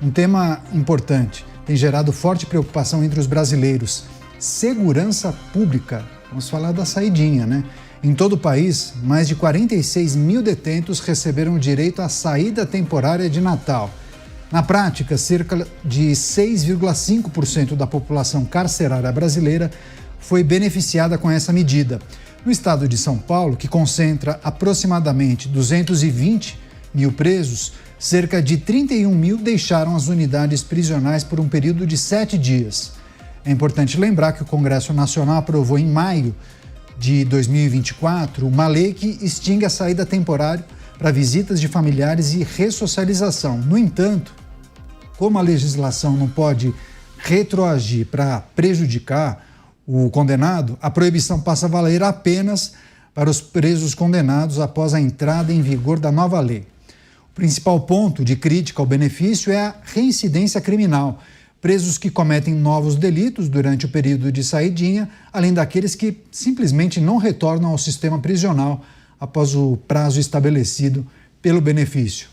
Um tema importante, tem gerado forte preocupação entre os brasileiros. Segurança pública. Vamos falar da saidinha, né? Em todo o país, mais de 46 mil detentos receberam o direito à saída temporária de Natal. Na prática, cerca de 6,5% da população carcerária brasileira foi beneficiada com essa medida. No estado de São Paulo, que concentra aproximadamente 220 mil presos, cerca de 31 mil deixaram as unidades prisionais por um período de 7 dias. É importante lembrar que o Congresso Nacional aprovou em maio de 2024 uma lei que extingue a saída temporária para visitas de familiares e ressocialização. No entanto, como a legislação não pode retroagir para prejudicar o condenado, a proibição passa a valer apenas para os presos condenados após a entrada em vigor da nova lei. O principal ponto de crítica ao benefício é a reincidência criminal. Presos que cometem novos delitos durante o período de saidinha, além daqueles que simplesmente não retornam ao sistema prisional após o prazo estabelecido pelo benefício.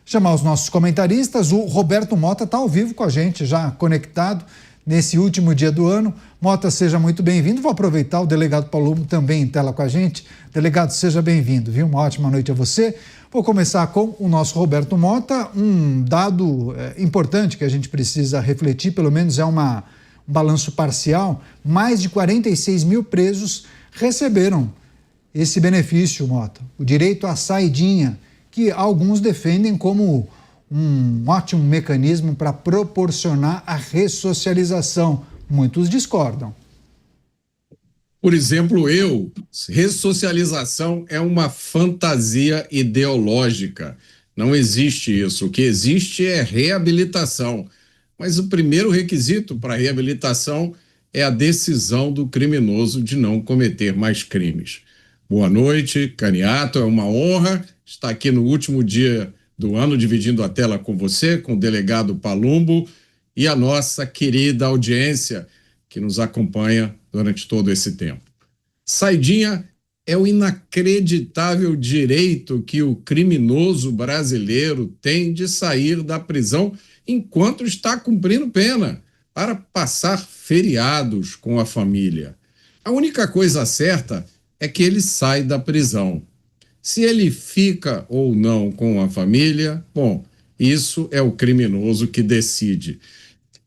Chamar os nossos comentaristas, o Roberto Mota está ao vivo com a gente, já conectado nesse último dia do ano. Mota, seja muito bem-vindo. Vou aproveitar, o delegado Palumbo também em tela com a gente. Delegado, seja bem-vindo, viu? Uma ótima noite a você. Vou começar com o nosso Roberto Mota. Um dado importante que a gente precisa refletir, pelo menos é um balanço parcial. Mais de 46 mil presos receberam esse benefício, Mota. O direito à saidinha, que alguns defendem como um ótimo mecanismo para proporcionar a ressocialização. Muitos discordam. Por exemplo, ressocialização é uma fantasia ideológica. Não existe isso. O que existe é reabilitação. Mas o primeiro requisito para a reabilitação é a decisão do criminoso de não cometer mais crimes. Boa noite, Caniato. É uma honra estar aqui no último dia do ano, dividindo a tela com você, com o delegado Palumbo e a nossa querida audiência que nos acompanha durante todo esse tempo. Saidinha é o inacreditável direito que o criminoso brasileiro tem de sair da prisão enquanto está cumprindo pena, para passar feriados com a família. A única coisa certa é que ele sai da prisão. Se ele fica ou não com a família, bom, isso é o criminoso que decide.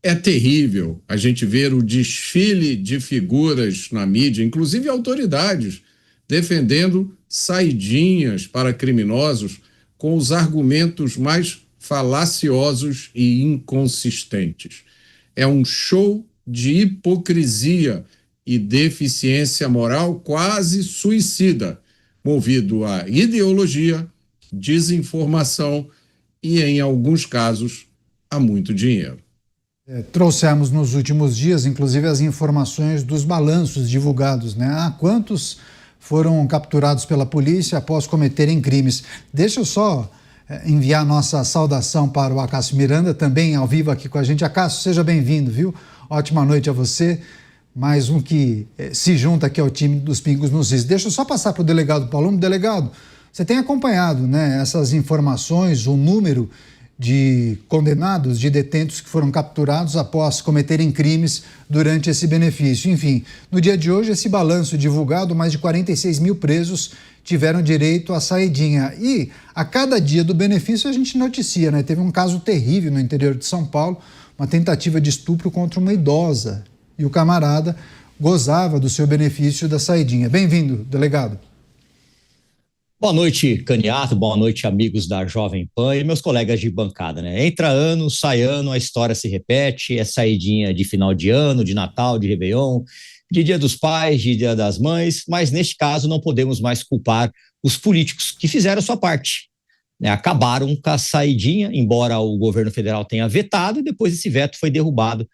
É terrível a gente ver o desfile de figuras na mídia, inclusive autoridades, defendendo saidinhas para criminosos com os argumentos mais falaciosos e inconsistentes. É um show de hipocrisia e deficiência moral quase suicida, movido a ideologia, desinformação e, em alguns casos, a muito dinheiro. Trouxemos nos últimos dias, inclusive, as informações dos balanços divulgados, né? Quantos foram capturados pela polícia após cometerem crimes? Deixa eu só enviar nossa saudação para o Acácio Miranda, também ao vivo aqui com a gente. Acácio, seja bem-vindo, viu? Ótima noite a você. Mais um que se junta aqui ao time dos Pingos nos Is. Deixa eu só passar para o delegado Palumbo. Delegado, você tem acompanhado, né, essas informações, o número de condenados, de detentos que foram capturados após cometerem crimes durante esse benefício. Enfim, no dia de hoje, esse balanço divulgado, mais de 46 mil presos tiveram direito à saidinha. E a cada dia do benefício a gente noticia, né? Teve um caso terrível no interior de São Paulo, uma tentativa de estupro contra uma idosa. E o camarada gozava do seu benefício da saidinha. Bem-vindo, delegado. Boa noite, Caniato, boa noite, amigos da Jovem Pan e meus colegas de bancada, né? Entra ano, sai ano, a história se repete, é saidinha de final de ano, de Natal, de Réveillon, de Dia dos Pais, de Dia das Mães, mas neste caso não podemos mais culpar os políticos que fizeram a sua parte, né? Acabaram com a saidinha, embora o governo federal tenha vetado, e depois esse veto foi derrubado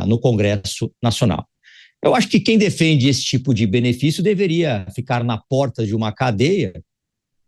no Congresso Nacional. Eu acho que quem defende esse tipo de benefício deveria ficar na porta de uma cadeia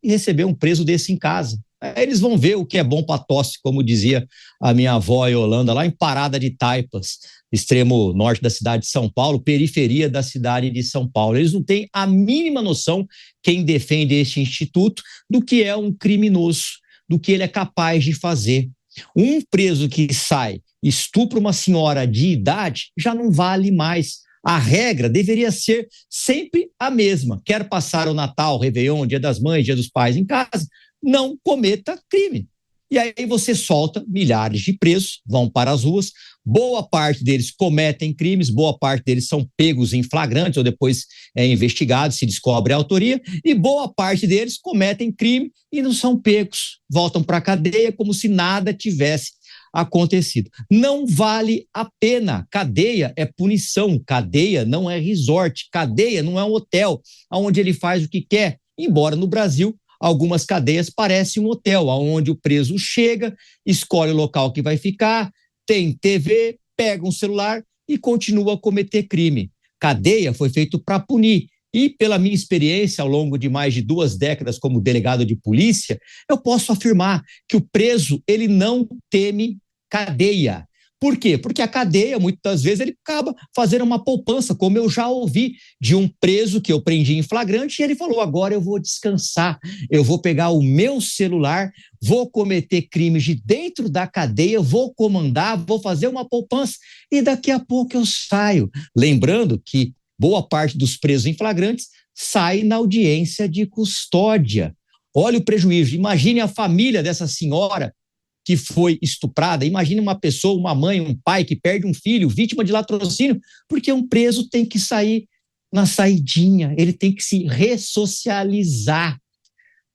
e receber um preso desse em casa. Eles vão ver o que é bom para tosse, como dizia a minha avó Yolanda, lá em Parada de Taipas, extremo norte da cidade de São Paulo, periferia da cidade de São Paulo. Eles não têm a mínima noção, quem defende este instituto, do que é um criminoso, do que ele é capaz de fazer. Um preso que sai, estupra uma senhora de idade, já não vale mais. A regra deveria ser sempre a mesma. Quer passar o Natal, o Réveillon, Dia das Mães, Dia dos Pais em casa, não cometa crime. E aí você solta milhares de presos, vão para as ruas, boa parte deles cometem crimes, boa parte deles são pegos em flagrantes ou depois investigados, se descobre a autoria, e boa parte deles cometem crime e não são pegos, voltam para a cadeia como se nada tivesse acontecido. Não vale a pena. Cadeia é punição, cadeia não é resort, cadeia não é um hotel onde ele faz o que quer, embora no Brasil algumas cadeias parecem um hotel, onde o preso chega, escolhe o local que vai ficar, tem TV, pega um celular e continua a cometer crime. Cadeia foi feito para punir. E pela minha experiência ao longo de mais de 2 décadas como delegado de polícia, eu posso afirmar que o preso ele não teme cadeia. Por quê? Porque a cadeia, muitas vezes, ele acaba fazendo uma poupança, como eu já ouvi de um preso que eu prendi em flagrante, e ele falou, agora eu vou descansar, eu vou pegar o meu celular, vou cometer crimes de dentro da cadeia, vou comandar, vou fazer uma poupança, e daqui a pouco eu saio. Lembrando que boa parte dos presos em flagrantes sai na audiência de custódia. Olha o prejuízo, imagine a família dessa senhora que foi estuprada, imagine uma pessoa, uma mãe, um pai que perde um filho, vítima de latrocínio, porque um preso tem que sair na saidinha, ele tem que se ressocializar.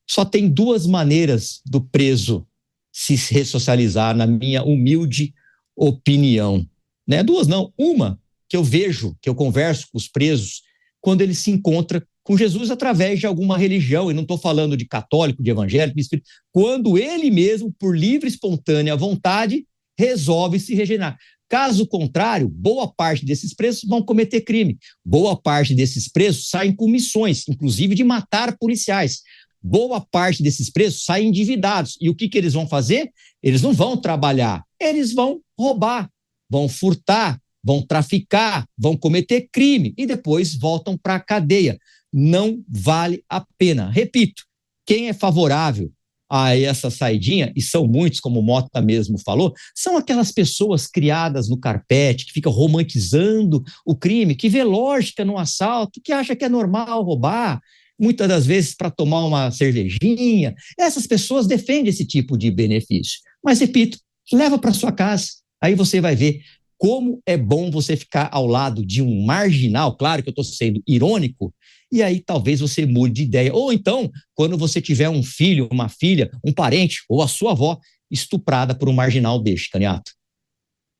Só tem 2 maneiras do preso se ressocializar, na minha humilde opinião. Né? 2 não, uma que eu vejo, que eu converso com os presos, quando ele se encontra com Jesus através de alguma religião, e não estou falando de católico, de evangélico, de espírito, quando ele mesmo, por livre e espontânea vontade, resolve se regenerar. Caso contrário, boa parte desses presos vão cometer crime. Boa parte desses presos saem com missões, inclusive de matar policiais. Boa parte desses presos saem endividados. E o que eles vão fazer? Eles não vão trabalhar, eles vão roubar, vão furtar, vão traficar, vão cometer crime e depois voltam para a cadeia. Não vale a pena. Repito, quem é favorável a essa saidinha, e são muitos, como o Mota mesmo falou, são aquelas pessoas criadas no carpete, que ficam romantizando o crime, que vê lógica no assalto, que acha que é normal roubar, muitas das vezes para tomar uma cervejinha. Essas pessoas defendem esse tipo de benefício. Mas, repito, leva para sua casa, aí você vai ver como é bom você ficar ao lado de um marginal, claro que eu estou sendo irônico, e aí talvez você mude de ideia. Ou então, quando você tiver um filho, uma filha, um parente, ou a sua avó estuprada por um marginal deste, Caniato.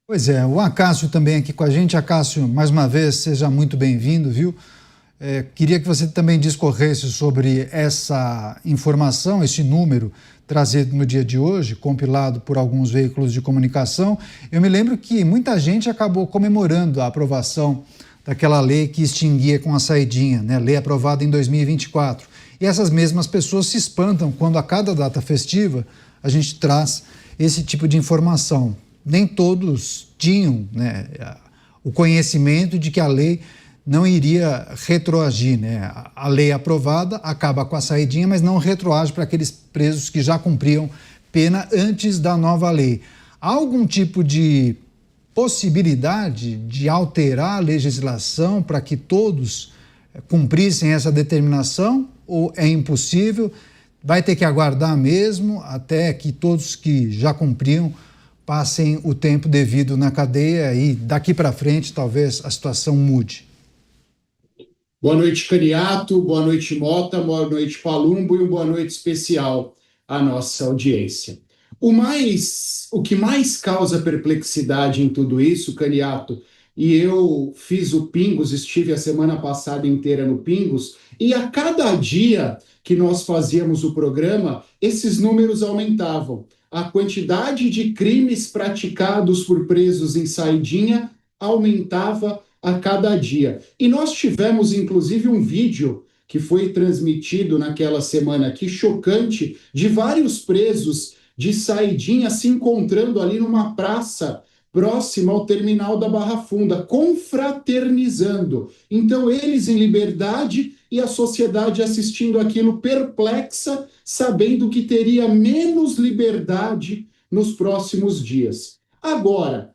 Pois é, o Acácio também aqui com a gente. Acácio, mais uma vez, seja muito bem-vindo, viu? Queria que você também discorresse sobre essa informação, esse número trazido no dia de hoje, compilado por alguns veículos de comunicação. Eu me lembro que muita gente acabou comemorando a aprovação daquela lei que extinguia com a saidinha, né? Lei aprovada em 2024. E essas mesmas pessoas se espantam quando a cada data festiva a gente traz esse tipo de informação. Nem todos tinham, né, o conhecimento de que a lei não iria retroagir, né? A lei aprovada acaba com a saidinha, mas não retroage para aqueles presos que já cumpriam pena antes da nova lei. Há algum tipo de possibilidade de alterar a legislação para que todos cumprissem essa determinação, ou é impossível? Vai ter que aguardar mesmo até que todos que já cumpriam passem o tempo devido na cadeia e daqui para frente talvez a situação mude? Boa noite, Caniato, boa noite, Mota, boa noite, Palumbo, e uma boa noite especial à nossa audiência. O que mais causa perplexidade em tudo isso, Caniato, e eu fiz o Pingos, estive a semana passada inteira no Pingos, e a cada dia que nós fazíamos o programa, esses números aumentavam. A quantidade de crimes praticados por presos em saidinha aumentava a cada dia. E nós tivemos, inclusive, um vídeo que foi transmitido naquela semana aqui, chocante, de vários presos de saidinha se encontrando ali numa praça próxima ao terminal da Barra Funda, confraternizando. Então, eles em liberdade e a sociedade assistindo aquilo perplexa, sabendo que teria menos liberdade nos próximos dias. Agora,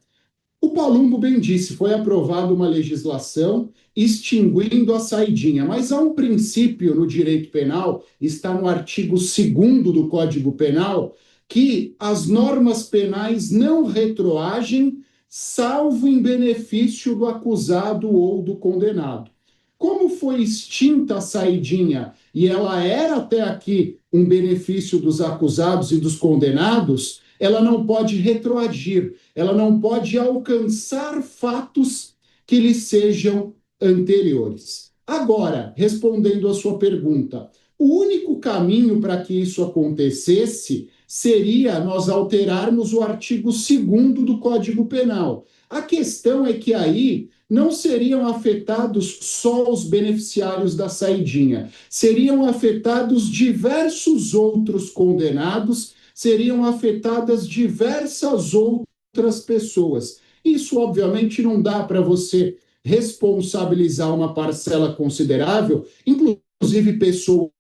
o Palumbo bem disse, foi aprovada uma legislação extinguindo a saidinha, mas há um princípio no direito penal, está no artigo 2º do Código Penal, que as normas penais não retroagem, salvo em benefício do acusado ou do condenado. Como foi extinta a saidinha e ela era até aqui um benefício dos acusados e dos condenados, ela não pode retroagir, ela não pode alcançar fatos que lhe sejam anteriores. Agora, respondendo à sua pergunta, o único caminho para que isso acontecesse seria nós alterarmos o artigo 2º do Código Penal. A questão é que aí não seriam afetados só os beneficiários da saidinha, seriam afetados diversos outros condenados, seriam afetadas diversas outras pessoas. Isso, obviamente, não dá para você responsabilizar uma parcela considerável, inclusive pessoas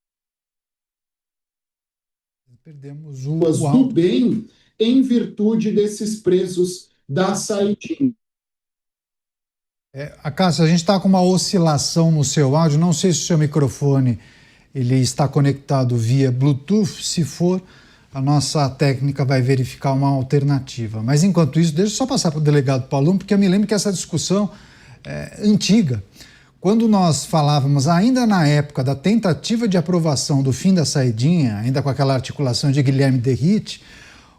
Perdemos do bem, em virtude desses presos da saidinha. Acácio, a gente está com uma oscilação no seu áudio, não sei se o seu microfone ele está conectado via Bluetooth, se for, a nossa técnica vai verificar uma alternativa. Mas enquanto isso, deixa eu só passar para o delegado Palumbo, porque eu me lembro que essa discussão é antiga. Quando nós falávamos, ainda na época da tentativa de aprovação do fim da saidinha, ainda com aquela articulação de Guilherme Derrite,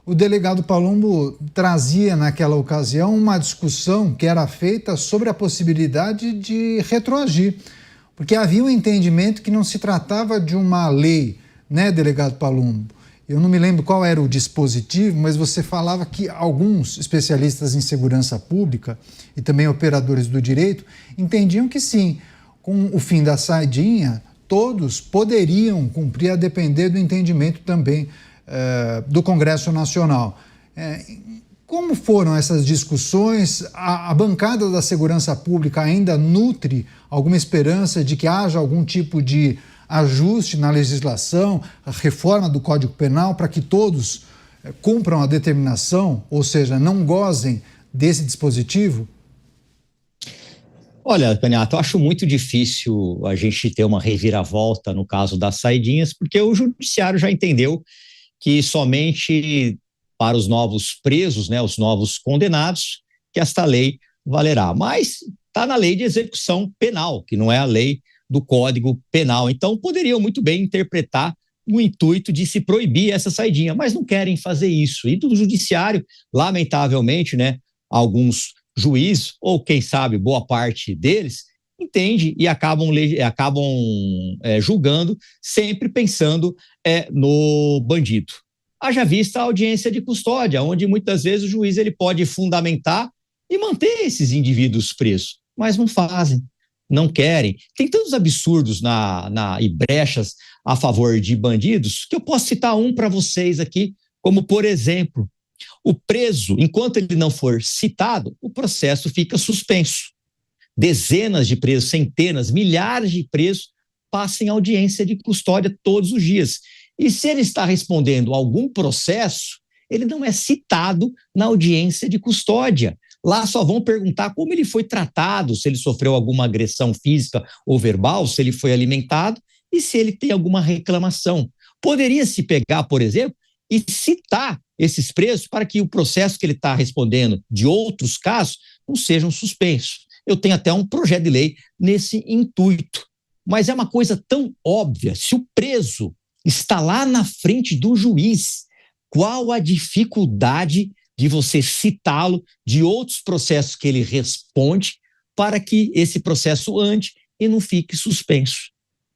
o delegado Palumbo trazia naquela ocasião uma discussão que era feita sobre a possibilidade de retroagir, porque havia um entendimento que não se tratava de uma lei, né, delegado Palumbo? Eu não me lembro qual era o dispositivo, mas você falava que alguns especialistas em segurança pública e também operadores do direito entendiam que sim, com o fim da saidinha, todos poderiam cumprir a depender do entendimento também do Congresso Nacional. Como foram essas discussões? A bancada da segurança pública ainda nutre alguma esperança de que haja algum tipo de ajuste na legislação, a reforma do Código Penal para que todos cumpram a determinação, ou seja, não gozem desse dispositivo? Olha, Caniato, eu acho muito difícil a gente ter uma reviravolta no caso das saidinhas, porque o judiciário já entendeu que somente para os novos presos, né, os novos condenados, que esta lei valerá. Mas está na lei de execução penal, que não é a lei do Código Penal. Então, poderiam muito bem interpretar o intuito de se proibir essa saidinha, mas não querem fazer isso. E do judiciário, lamentavelmente, né, alguns juízes, ou quem sabe boa parte deles, entende e acabam julgando, sempre pensando no bandido. Haja vista a audiência de custódia, onde muitas vezes o juiz ele pode fundamentar e manter esses indivíduos presos, mas não fazem, não querem. Tem tantos absurdos e brechas a favor de bandidos que eu posso citar um para vocês aqui, como por exemplo, o preso, enquanto ele não for citado, o processo fica suspenso. Dezenas de presos, centenas, milhares de presos passam em audiência de custódia todos os dias. E se ele está respondendo a algum processo, ele não é citado na audiência de custódia. Lá só vão perguntar como ele foi tratado, se ele sofreu alguma agressão física ou verbal, se ele foi alimentado e se ele tem alguma reclamação. Poderia se pegar, por exemplo, e citar esses presos para que o processo que ele está respondendo de outros casos não sejam suspensos. Eu tenho até um projeto de lei nesse intuito. Mas é uma coisa tão óbvia. Se o preso está lá na frente do juiz, qual a dificuldade de você citá-lo de outros processos que ele responde para que esse processo ande e não fique suspenso?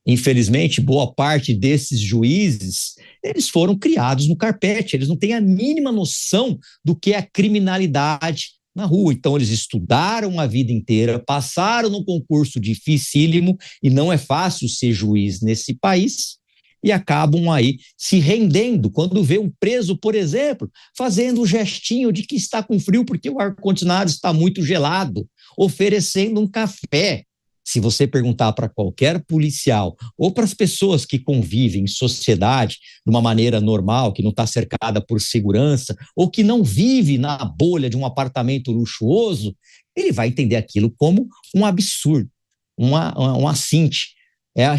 Infelizmente, boa parte desses juízes, eles foram criados no carpete, eles não têm a mínima noção do que é a criminalidade na rua. Então, eles estudaram a vida inteira, passaram num concurso dificílimo, e não é fácil ser juiz nesse país, e acabam aí se rendendo quando vê um preso, por exemplo, fazendo o gestinho de que está com frio porque o ar-condicionado está muito gelado, oferecendo um café, Se você perguntar para qualquer policial ou para as pessoas que convivem em sociedade de uma maneira normal, que não está cercada por segurança, ou que não vive na bolha de um apartamento luxuoso, ele vai entender aquilo como um absurdo, um assinte.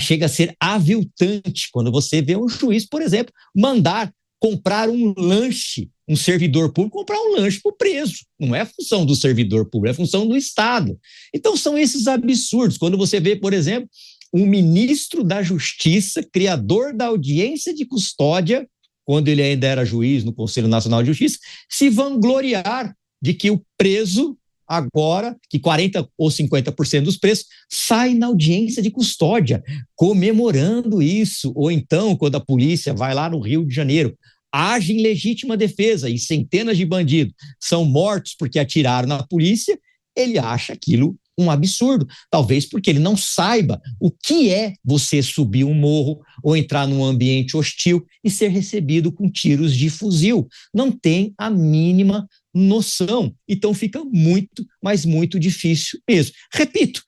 Chega a ser aviltante quando você vê um juiz, por exemplo, mandar comprar um lanche, um servidor público comprar um lanche para o preso. Não é função do servidor público, é função do Estado. Então são esses absurdos. Quando você vê, por exemplo, um ministro da Justiça, criador da audiência de custódia, quando ele ainda era juiz no Conselho Nacional de Justiça, se vangloriar de que o preso agora, que 40% ou 50% dos presos sai na audiência de custódia, comemorando isso. Ou então, quando a polícia vai lá no Rio de Janeiro, age em legítima defesa e centenas de bandidos são mortos porque atiraram na polícia, ele acha aquilo um absurdo, talvez porque ele não saiba o que é você subir um morro ou entrar num ambiente hostil e ser recebido com tiros de fuzil. Não tem a mínima noção. Então fica muito, mas muito difícil mesmo. Repito,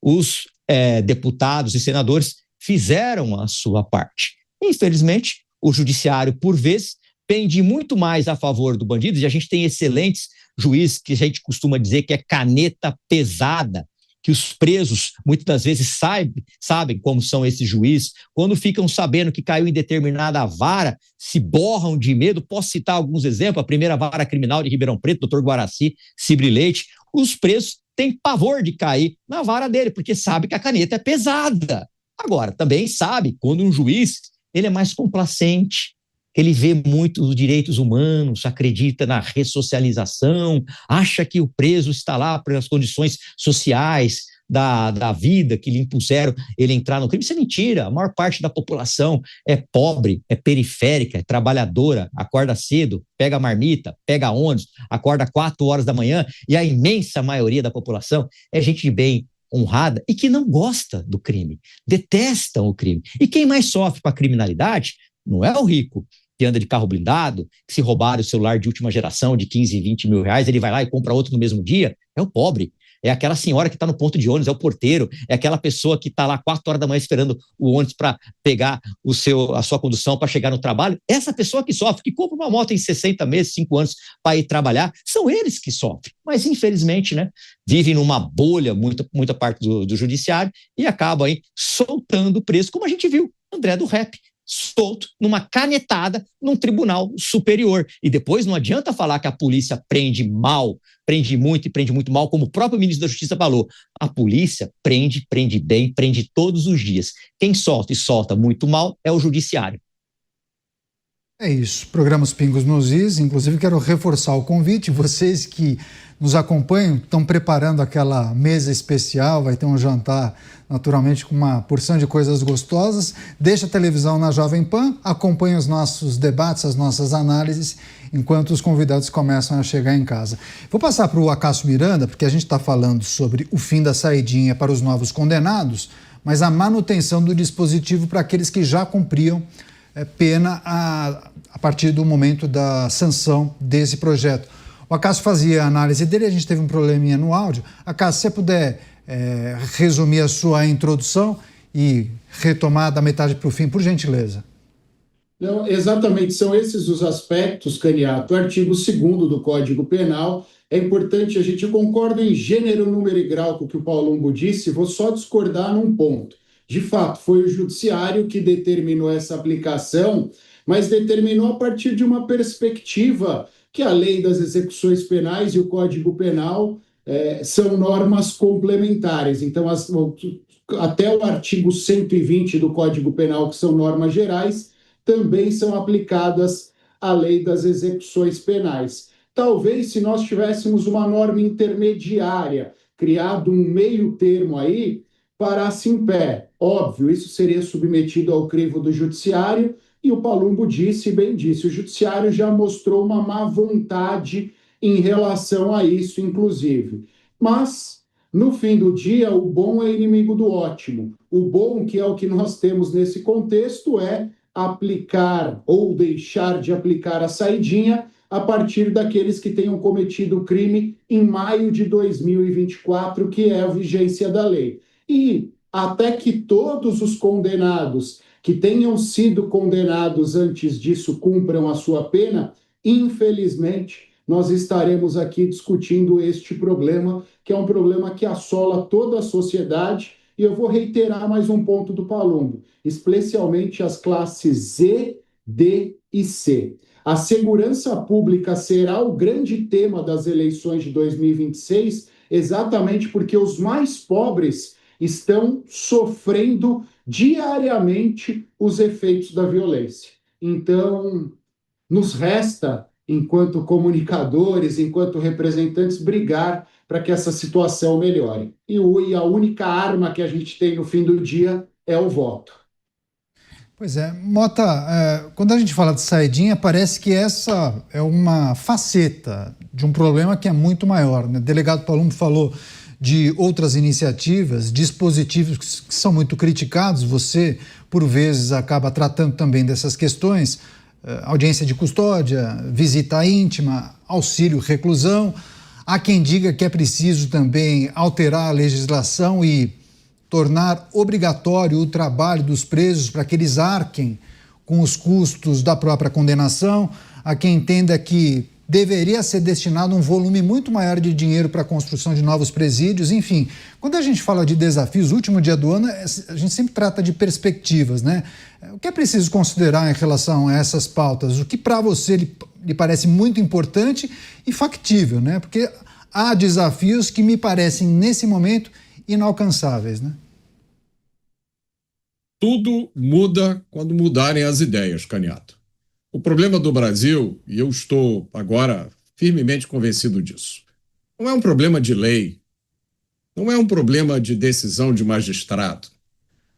os deputados e senadores fizeram a sua parte. Infelizmente, o judiciário, por vezes, pende muito mais a favor do bandido, e a gente tem excelentes juízes que a gente costuma dizer que é caneta pesada, que os presos muitas das vezes sabem como são esses juízes, quando ficam sabendo que caiu em determinada vara, se borram de medo. Posso citar alguns exemplos: a primeira vara criminal de Ribeirão Preto, Dr. Guaraci Cibre Leite, os presos têm pavor de cair na vara dele, porque sabe que a caneta é pesada. Agora, também sabe quando um juiz ele é mais complacente, ele vê muito os direitos humanos, acredita na ressocialização, acha que o preso está lá pelas condições sociais da vida que lhe impuseram ele entrar no crime. Isso é mentira. A maior parte da população é pobre, é periférica, é trabalhadora, acorda cedo, pega marmita, pega ônibus, acorda 4 horas da manhã, e a imensa maioria da população é gente de bem, honrada e que não gosta do crime, detestam o crime. E quem mais sofre com a criminalidade não é o rico, que anda de carro blindado, que se roubar o celular de última geração de 15, 20 mil reais, ele vai lá e compra outro no mesmo dia. É o pobre, é aquela senhora que está no ponto de ônibus, é o porteiro, é aquela pessoa que está lá 4 horas da manhã esperando o ônibus para pegar a sua condução para chegar no trabalho. Essa pessoa que sofre, que compra uma moto em 60 meses, 5 anos para ir trabalhar, são eles que sofrem. Mas, infelizmente, né, vivem numa bolha, muita parte do judiciário, e acabam aí soltando o preso, como a gente viu André do Rep solto numa canetada num tribunal superior. E depois não adianta falar que a polícia prende mal, prende muito e prende muito mal, como o próprio ministro da Justiça falou. A polícia prende bem, prende todos os dias. Quem solta e solta muito mal é o judiciário. É isso, programas Pingos nos Is. Inclusive quero reforçar o convite, vocês que nos acompanham, estão preparando aquela mesa especial, vai ter um jantar naturalmente com uma porção de coisas gostosas. Deixa a televisão na Jovem Pan, acompanha os nossos debates, as nossas análises, enquanto os convidados começam a chegar em casa. Vou passar para o Acácio Miranda, porque a gente está falando sobre o fim da saidinha para os novos condenados, mas a manutenção do dispositivo para aqueles que já cumpriam pena a partir do momento da sanção desse projeto. O Acácio fazia a análise dele, a gente teve um probleminha no áudio. Acácio, se você puder resumir a sua introdução e retomar da metade para o fim, por gentileza. Não, exatamente, são esses os aspectos, Caniato. O artigo 2º do Código Penal, é importante, a gente concorda em gênero, número e grau com o que o Palumbo disse, vou só discordar num ponto. De fato, foi o judiciário que determinou essa aplicação, mas determinou a partir de uma perspectiva que a lei das execuções penais e o Código Penal são normas complementares. Então, até o artigo 120 do Código Penal, que são normas gerais, também são aplicadas à lei das execuções penais. Talvez, se nós tivéssemos uma norma intermediária, criado um meio termo aí, parasse em pé. Óbvio, isso seria submetido ao crivo do judiciário, e o Palumbo disse, bem disse, o judiciário já mostrou uma má vontade em relação a isso, inclusive. Mas, no fim do dia, o bom é inimigo do ótimo. O bom, que é o que nós temos nesse contexto, é aplicar ou deixar de aplicar a saidinha a partir daqueles que tenham cometido o crime em maio de 2024, que é a vigência da lei. e até que todos os condenados que tenham sido condenados antes disso cumpram a sua pena, infelizmente, nós estaremos aqui discutindo este problema, que é um problema que assola toda a sociedade. E eu vou reiterar mais um ponto do Palumbo, especialmente as classes Z, D e C. A segurança pública será o grande tema das eleições de 2026, exatamente porque os mais pobres estão sofrendo diariamente os efeitos da violência. Então, nos resta, enquanto comunicadores, enquanto representantes, brigar para que essa situação melhore. E a única arma que a gente tem no fim do dia é o voto. Pois é, Mota, quando a gente fala de saidinha, parece que essa é uma faceta de um problema que é muito maior, né? O delegado Palumbo falou de outras iniciativas, dispositivos que são muito criticados, você, por vezes, acaba tratando também dessas questões, audiência de custódia, visita íntima, auxílio reclusão. Há quem diga que é preciso também alterar a legislação e tornar obrigatório o trabalho dos presos para que eles arquem com os custos da própria condenação. Há quem entenda que deveria ser destinado um volume muito maior de dinheiro para a construção de novos presídios. Enfim, quando a gente fala de desafios, o último dia do ano, a gente sempre trata de perspectivas, né? O que é preciso considerar em relação a essas pautas? O que para você lhe parece muito importante e factível, né? Porque há desafios que me parecem, nesse momento, inalcançáveis, né? Tudo muda quando mudarem as ideias, Caniato. O problema do Brasil, e eu estou agora firmemente convencido disso, não é um problema de lei, não é um problema de decisão de magistrado,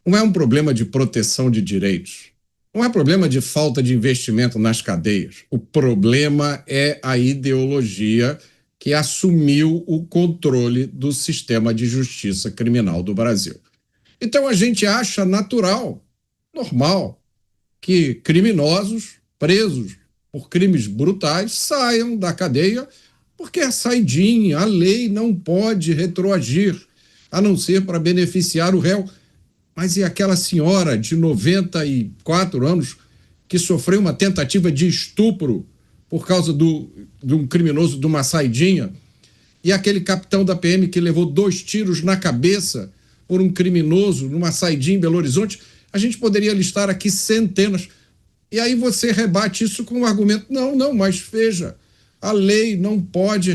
não é um problema de proteção de direitos, não é problema de falta de investimento nas cadeias. O problema é a ideologia que assumiu o controle do sistema de justiça criminal do Brasil. Então a gente acha natural, normal, que criminosos presos por crimes brutais saiam da cadeia, porque é saidinha, a lei não pode retroagir, a não ser para beneficiar o réu. Mas e aquela senhora de 94 anos que sofreu uma tentativa de estupro por causa de um criminoso, de uma saidinha, e aquele capitão da PM que levou 2 tiros na cabeça por um criminoso numa saidinha em Belo Horizonte? A gente poderia listar aqui centenas. E aí você rebate isso com o argumento, não, mas veja, a lei não pode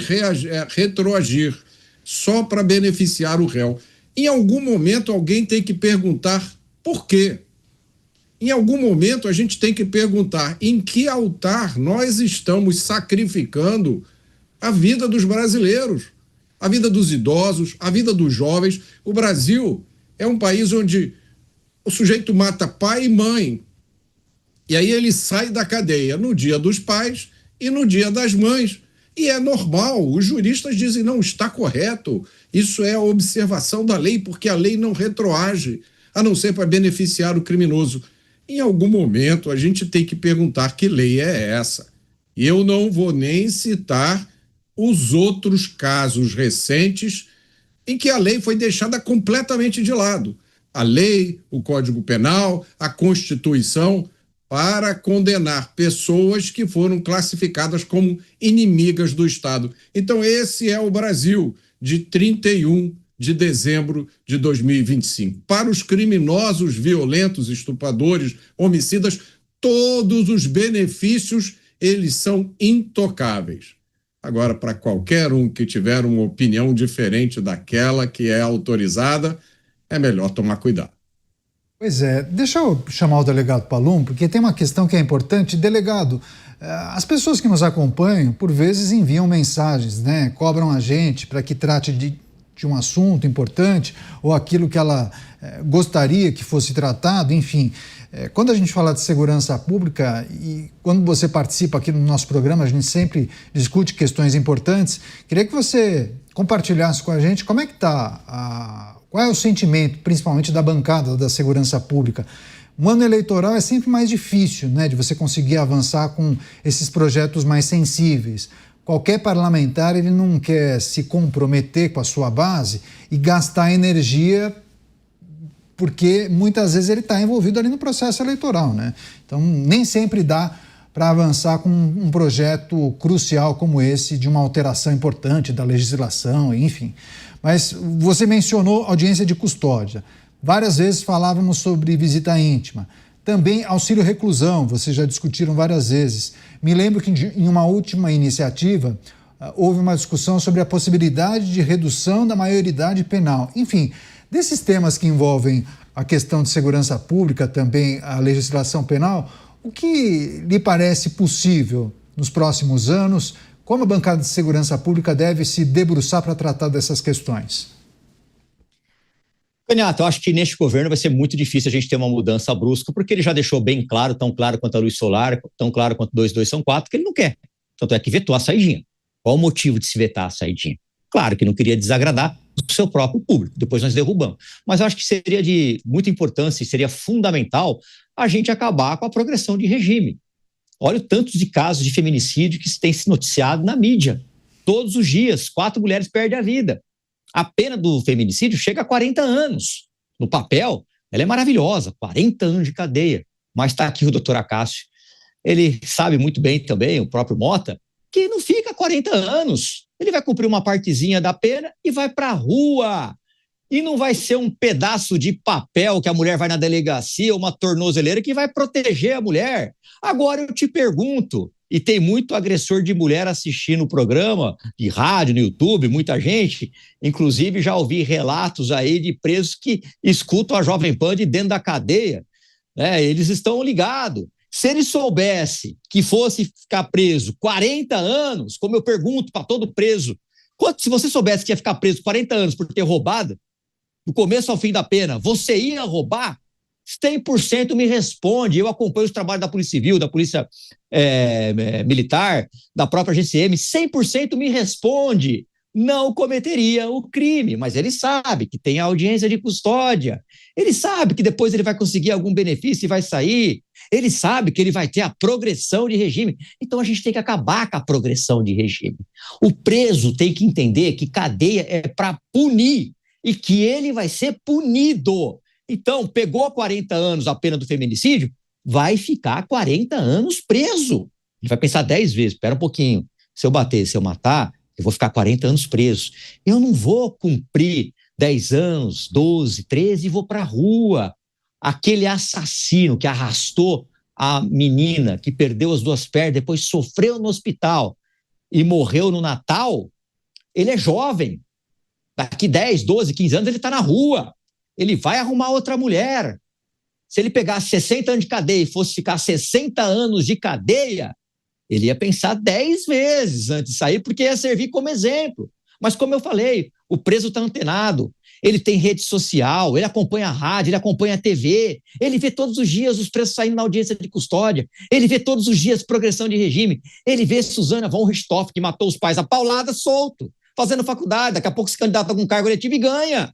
retroagir só para beneficiar o réu. Em algum momento alguém tem que perguntar por quê. Em algum momento a gente tem que perguntar em que altar nós estamos sacrificando a vida dos brasileiros, a vida dos idosos, a vida dos jovens. O Brasil é um país onde o sujeito mata pai e mãe, e aí ele sai da cadeia no dia dos pais e no dia das mães. E é normal, os juristas dizem, não, está correto, isso é a observação da lei, porque a lei não retroage, a não ser para beneficiar o criminoso. Em algum momento a gente tem que perguntar que lei é essa. E eu não vou nem citar os outros casos recentes em que a lei foi deixada completamente de lado. A lei, o Código Penal, a Constituição, para condenar pessoas que foram classificadas como inimigas do Estado. Então esse é o Brasil de 31 de dezembro de 2025. Para os criminosos violentos, estupradores, homicidas, todos os benefícios, eles são intocáveis. Agora, para qualquer um que tiver uma opinião diferente daquela que é autorizada, é melhor tomar cuidado. Pois é, deixa eu chamar o delegado Palumbo, porque tem uma questão que é importante. Delegado, as pessoas que nos acompanham, por vezes, enviam mensagens, né? Cobram a gente para que trate de um assunto importante ou aquilo que ela gostaria que fosse tratado, enfim. Quando a gente fala de segurança pública e quando você participa aqui no nosso programa, a gente sempre discute questões importantes. Queria que você compartilhasse com a gente como é que está qual é o sentimento, principalmente da bancada da segurança pública. Um ano eleitoral é sempre mais difícil, né, de você conseguir avançar com esses projetos mais sensíveis. Qualquer parlamentar, ele não quer se comprometer com a sua base e gastar energia porque muitas vezes ele está envolvido ali no processo eleitoral, né? Então, nem sempre dá para avançar com um projeto crucial como esse, de uma alteração importante da legislação, enfim. Mas você mencionou audiência de custódia. Várias vezes falávamos sobre visita íntima. Também auxílio reclusão, vocês já discutiram várias vezes. Me lembro que em uma última iniciativa houve uma discussão sobre a possibilidade de redução da maioridade penal. Enfim, desses temas que envolvem a questão de segurança pública, também a legislação penal, o que lhe parece possível nos próximos anos? Como a bancada de segurança pública deve se debruçar para tratar dessas questões? Caniato, eu acho que neste governo vai ser muito difícil a gente ter uma mudança brusca, porque ele já deixou bem claro, tão claro quanto a luz solar, tão claro quanto 2 são 4, que ele não quer. Tanto é que vetou a saidinha. Qual o motivo de se vetar a saidinha? Claro que não queria desagradar o seu próprio público, depois nós derrubamos. Mas eu acho que seria de muita importância e seria fundamental a gente acabar com a progressão de regime. Olha o tanto de casos de feminicídio que tem se noticiado na mídia. Todos os dias, 4 mulheres perdem a vida. A pena do feminicídio chega a 40 anos. No papel, ela é maravilhosa, 40 anos de cadeia. Mas está aqui o doutor Acácio. Ele sabe muito bem também, o próprio Mota, que não fica 40 anos. Ele vai cumprir uma partezinha da pena e vai para a rua. E não vai ser um pedaço de papel que a mulher vai na delegacia, uma tornozeleira que vai proteger a mulher. Agora eu te pergunto, e tem muito agressor de mulher assistindo o programa, de rádio, no YouTube, muita gente, inclusive já ouvi relatos aí de presos que escutam a Jovem Pan de dentro da cadeia, né? Eles estão ligados. Se ele soubesse que fosse ficar preso 40 anos, como eu pergunto para todo preso, se você soubesse que ia ficar preso 40 anos por ter roubado, do começo ao fim da pena, você ia roubar? 100% me responde. Eu acompanho os trabalhos da Polícia Civil, da Polícia Militar, da própria GCM, 100% me responde. Não cometeria o crime, mas ele sabe que tem a audiência de custódia, ele sabe que depois ele vai conseguir algum benefício e vai sair, ele sabe que ele vai ter a progressão de regime. Então a gente tem que acabar com a progressão de regime. O preso tem que entender que cadeia é para punir e que ele vai ser punido. Então, pegou 40 anos a pena do feminicídio, vai ficar 40 anos preso. Ele vai pensar 10 vezes, espera um pouquinho, se eu bater, se eu matar, eu vou ficar 40 anos preso. Eu não vou cumprir 10 anos, 12, 13 e vou para a rua. Aquele assassino que arrastou a menina, que perdeu as 2 pernas, depois sofreu no hospital e morreu no Natal, ele é jovem. Daqui 10, 12, 15 anos ele está na rua. Ele vai arrumar outra mulher. Se ele pegasse 60 anos de cadeia e fosse ficar 60 anos de cadeia, ele ia pensar 10 vezes antes de sair, porque ia servir como exemplo. Mas como eu falei, o preso está antenado, ele tem rede social, ele acompanha a rádio, ele acompanha a TV, ele vê todos os dias os presos saindo na audiência de custódia, ele vê todos os dias progressão de regime, ele vê Suzana von Richthofen, que matou os pais a paulada, solto, fazendo faculdade, daqui a pouco se candidata a algum cargo eletivo e ganha.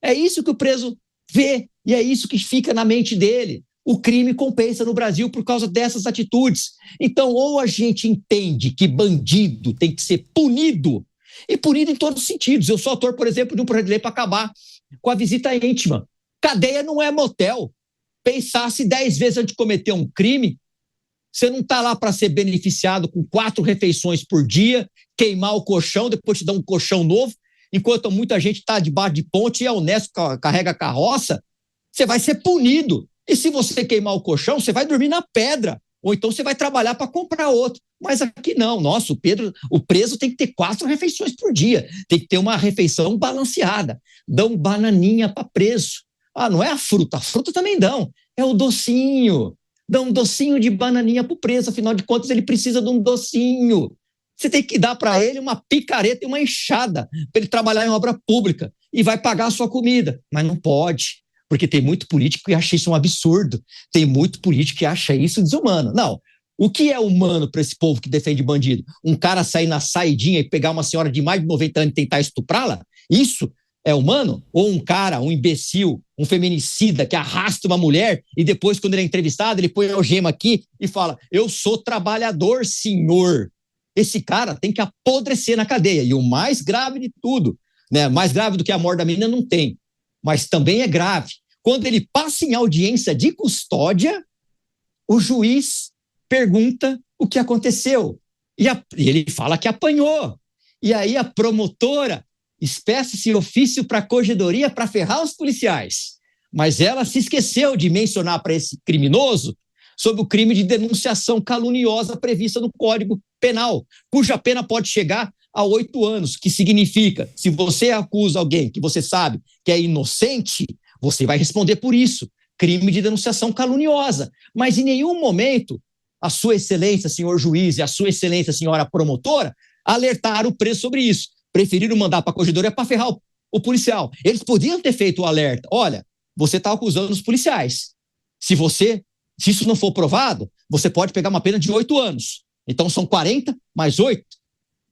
É isso que o preso vê e é isso que fica na mente dele. O crime compensa no Brasil por causa dessas atitudes. Então, ou a gente entende que bandido tem que ser punido, e punido em todos os sentidos. Eu sou autor, por exemplo, de um projeto de lei para acabar com a visita íntima. Cadeia não é motel. Pensasse 10 vezes antes de cometer um crime, você não está lá para ser beneficiado com 4 refeições por dia, queimar o colchão, depois te dar um colchão novo, enquanto muita gente está debaixo de ponte e a Unesco carrega a carroça, você vai ser punido. E se você queimar o colchão, você vai dormir na pedra, ou então você vai trabalhar para comprar outro. Mas aqui não, nossa, o preso tem que ter 4 refeições por dia, tem que ter uma refeição balanceada. Dão bananinha para preso. Ah, não é a fruta também dão, é o docinho. Dão um docinho de bananinha para o preso, afinal de contas ele precisa de um docinho. Você tem que dar para ele uma picareta e uma enxada para ele trabalhar em obra pública e vai pagar a sua comida. Mas não pode, porque tem muito político que acha isso um absurdo. Tem muito político que acha isso desumano. Não. O que é humano para esse povo que defende bandido? Um cara sair na saidinha e pegar uma senhora de mais de 90 anos e tentar estuprá-la? Isso é humano? Ou um cara, um imbecil, um feminicida que arrasta uma mulher e depois, quando ele é entrevistado, ele põe a algema aqui e fala: eu sou trabalhador, senhor. Esse cara tem que apodrecer na cadeia. E o mais grave de tudo, né, mais grave do que a morte da menina não tem, mas também é grave. Quando ele passa em audiência de custódia, o juiz pergunta o que aconteceu. E ele fala que apanhou. E aí a promotora espécie esse ofício para a corregedoria para ferrar os policiais. Mas ela se esqueceu de mencionar para esse criminoso sobre o crime de denunciação caluniosa prevista no Código Penal, cuja pena pode chegar a 8 anos, que significa, se você acusa alguém que você sabe que é inocente, você vai responder por isso, crime de denunciação caluniosa. Mas em nenhum momento a sua excelência, senhor juiz, e a sua excelência, senhora promotora, alertaram o preso sobre isso. Preferiram mandar para a corregedoria para ferrar o policial. Eles podiam ter feito o alerta. Olha, você está acusando os policiais. Se isso não for provado, você pode pegar uma pena de 8 anos. Então são 40 mais 8.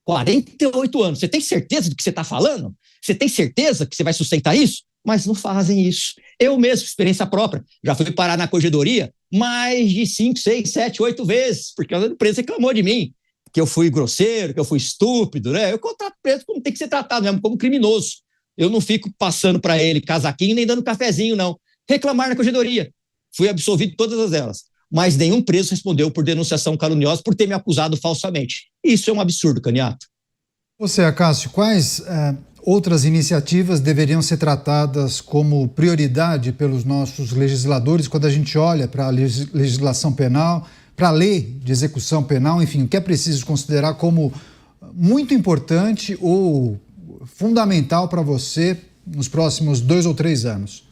48 anos. Você tem certeza do que você está falando? Você tem certeza que você vai sustentar isso? Mas não fazem isso. Eu mesmo, experiência própria, já fui parar na corregedoria mais de 5, 6, 7, 8 vezes, porque a empresa reclamou de mim, que eu fui grosseiro, que eu fui estúpido, né? Eu contrato preso como tem que ser tratado mesmo, como criminoso. Eu não fico passando para ele casaquinho nem dando cafezinho, não. Reclamar na corregedoria. Fui absolvido de todas elas. Mas nenhum preso respondeu por denunciação caluniosa por ter me acusado falsamente. Isso é um absurdo, Caniato. Você, Acácio, quais outras iniciativas deveriam ser tratadas como prioridade pelos nossos legisladores quando a gente olha para a legislação penal, para a lei de execução penal, enfim, o que é preciso considerar como muito importante ou fundamental para você nos próximos 2 ou 3 anos?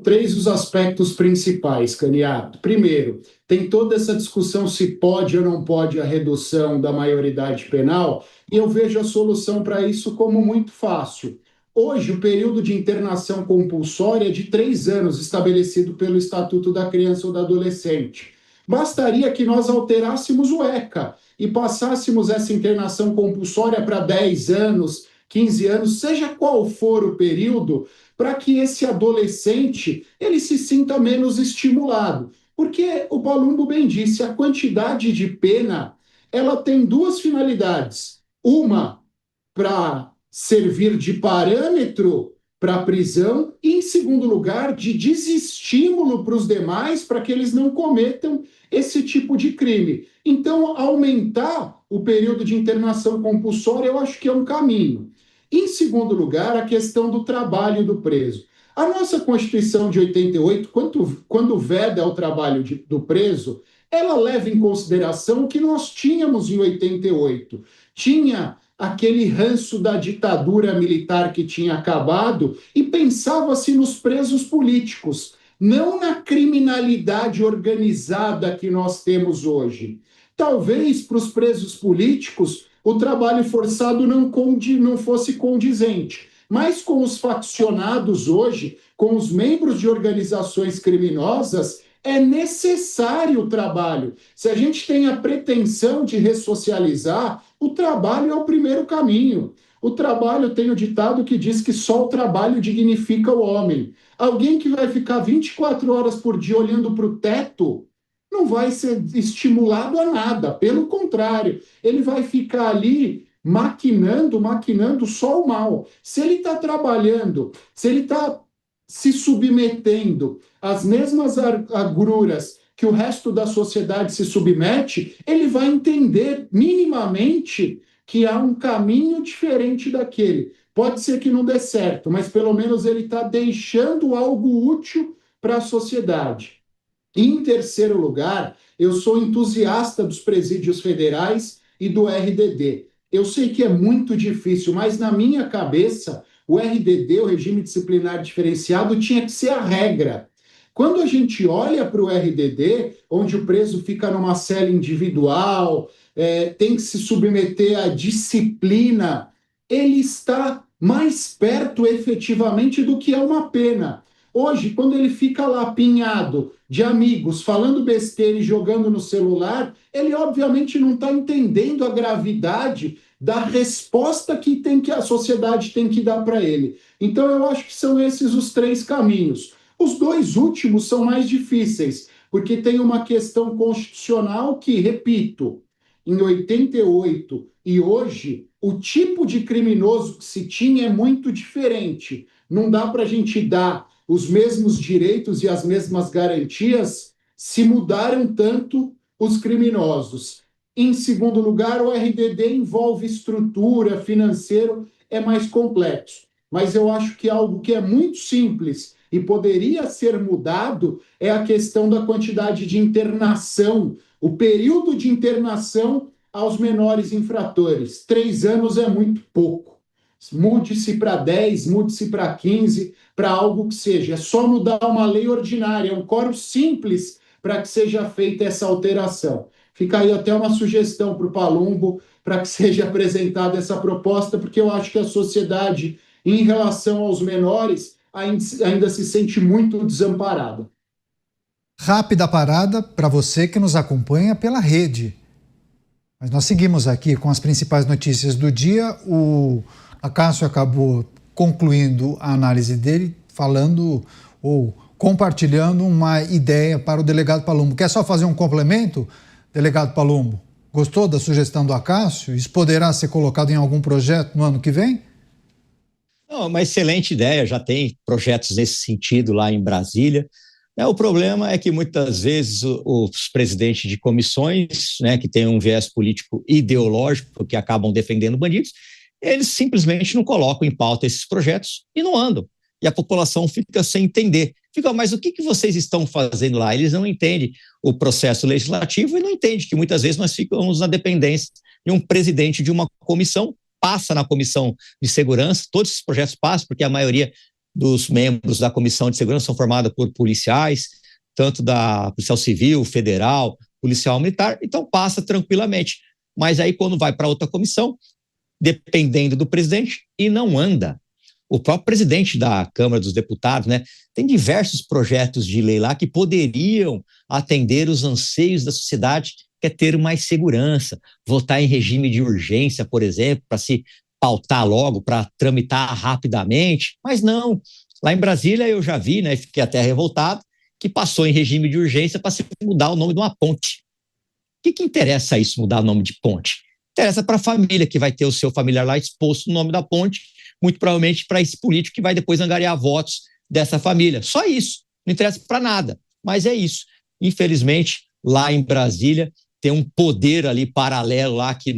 3 os aspectos principais, Caniato. Primeiro, tem toda essa discussão se pode ou não pode a redução da maioridade penal, e eu vejo a solução para isso como muito fácil. Hoje, o período de internação compulsória é de 3 anos, estabelecido pelo Estatuto da Criança ou do Adolescente. Bastaria que nós alterássemos o ECA e passássemos essa internação compulsória para 10 anos, 15 anos, seja qual for o período, para que esse adolescente ele se sinta menos estimulado. Porque o Palumbo bem disse, a quantidade de pena ela tem 2 finalidades. Uma, para servir de parâmetro para a prisão, e, em segundo lugar, de desestímulo para os demais para que eles não cometam esse tipo de crime. Então, aumentar o período de internação compulsória eu acho que é um caminho. Em segundo lugar, a questão do trabalho do preso. A nossa Constituição de 88, quando veda o trabalho do preso, ela leva em consideração o que nós tínhamos em 88. Tinha aquele ranço da ditadura militar que tinha acabado e pensava-se nos presos políticos, não na criminalidade organizada que nós temos hoje. Talvez para os presos políticos o trabalho forçado não fosse condizente, mas com os faccionados hoje, com os membros de organizações criminosas, é necessário o trabalho. Se a gente tem a pretensão de ressocializar, o trabalho é o primeiro caminho. O trabalho tem o ditado que diz que só o trabalho dignifica o homem. Alguém que vai ficar 24 horas por dia olhando para o teto não vai ser estimulado a nada. Pelo contrário, ele vai ficar ali maquinando só o mal. Se ele está trabalhando, se ele está se submetendo às mesmas agruras que o resto da sociedade se submete, ele vai entender minimamente que há um caminho diferente daquele. Pode ser que não dê certo, mas pelo menos ele está deixando algo útil para a sociedade. Em terceiro lugar, eu sou entusiasta dos presídios federais e do RDD. Eu sei que é muito difícil, mas na minha cabeça, o RDD, o regime disciplinar diferenciado, tinha que ser a regra. Quando a gente olha para o RDD, onde o preso fica numa cela individual, tem que se submeter à disciplina, ele está mais perto efetivamente do que é uma pena. Hoje, quando ele fica lá apinhado de amigos, falando besteira e jogando no celular, ele obviamente não está entendendo a gravidade da resposta que a sociedade tem que dar para ele. Então, eu acho que são esses os 3 caminhos. Os 2 últimos são mais difíceis, porque tem uma questão constitucional que, repito, em 88 e hoje, o tipo de criminoso que se tinha é muito diferente. Não dá para a gente dar os mesmos direitos e as mesmas garantias se mudaram tanto os criminosos. Em segundo lugar, o RDD envolve estrutura, financeiro, é mais complexo. Mas eu acho que algo que é muito simples e poderia ser mudado é a questão da quantidade de internação, o período de internação aos menores infratores. 3 anos é muito pouco. Mude-se para 10, mude-se para 15, para algo que seja. É só mudar uma lei ordinária, é um quórum simples para que seja feita essa alteração. Fica aí até uma sugestão para o Palumbo, para que seja apresentada essa proposta, porque eu acho que a sociedade, em relação aos menores, ainda se sente muito desamparada. Rápida parada para você que nos acompanha pela rede. Mas nós seguimos aqui com as principais notícias do dia. O Acácio acabou concluindo a análise dele, falando ou compartilhando uma ideia para o delegado Palumbo. Quer só fazer um complemento, delegado Palumbo? Gostou da sugestão do Acácio? Isso poderá ser colocado em algum projeto no ano que vem? Não, uma excelente ideia, já tem projetos nesse sentido lá em Brasília. O problema é que muitas vezes os presidentes de comissões, né, que têm um viés político ideológico, que acabam defendendo bandidos, eles simplesmente não colocam em pauta esses projetos e não andam. E a população fica sem entender. Fica, mas o que vocês estão fazendo lá? Eles não entendem o processo legislativo e não entendem que muitas vezes nós ficamos na dependência de um presidente de uma comissão, passa na comissão de segurança, todos esses projetos passam, porque a maioria dos membros da comissão de segurança são formados por policiais, tanto da policial civil, federal, policial militar, então passa tranquilamente. Mas aí quando vai para outra comissão, dependendo do presidente, e não anda. O próprio presidente da Câmara dos Deputados, né, tem diversos projetos de lei lá que poderiam atender os anseios da sociedade, que é ter mais segurança, votar em regime de urgência, por exemplo, para se pautar logo, para tramitar rapidamente, mas não. Lá em Brasília eu já vi, né, fiquei até revoltado, que passou em regime de urgência para se mudar o nome de uma ponte. O que interessa isso, mudar o nome de ponte? Interessa para a família, que vai ter o seu familiar lá exposto no nome da ponte, muito provavelmente para esse político que vai depois angariar votos dessa família. Só isso, não interessa para nada, mas é isso. Infelizmente, lá em Brasília, tem um poder ali paralelo lá que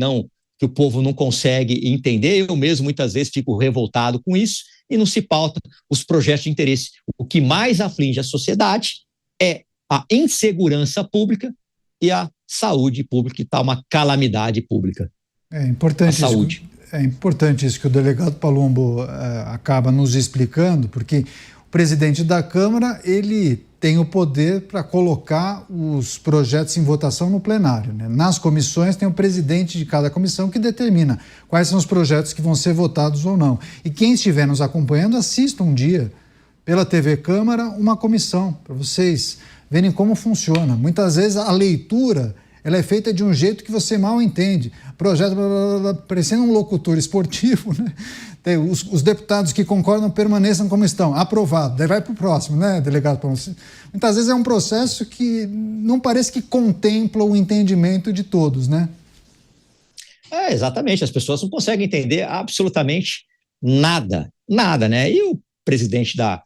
o povo não consegue entender. Eu mesmo muitas vezes fico revoltado com isso e não se pauta os projetos de interesse. O que mais aflige a sociedade é a insegurança pública e a saúde pública, que está uma calamidade pública. É importante a saúde. É importante isso que o delegado Palumbo acaba nos explicando, porque o presidente da Câmara, ele tem o poder para colocar os projetos em votação no plenário, né? Nas comissões tem o presidente de cada comissão que determina quais são os projetos que vão ser votados ou não. E quem estiver nos acompanhando, assista um dia pela TV Câmara uma comissão, para vocês verem como funciona. Muitas vezes a leitura ela é feita de um jeito que você mal entende. Projeto, blá, blá, blá, parecendo um locutor esportivo, né? Tem os deputados que concordam permaneçam como estão. Aprovado. Daí vai para o próximo, né, delegado? Muitas vezes é um processo que não parece que contempla o entendimento de todos, né? Exatamente. As pessoas não conseguem entender absolutamente nada. Nada, né? E o presidente da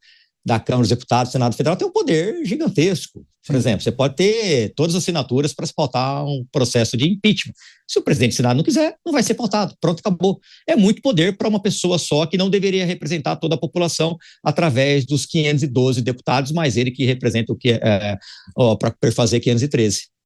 Câmara dos Deputados, do Senado Federal, tem um poder gigantesco. Por exemplo, você pode ter todas as assinaturas para se pautar um processo de impeachment. Se o presidente do Senado não quiser, não vai ser pautado. Pronto, acabou. É muito poder para uma pessoa só que não deveria representar toda a população através dos 512 deputados, mais ele que representa o que para fazer 513.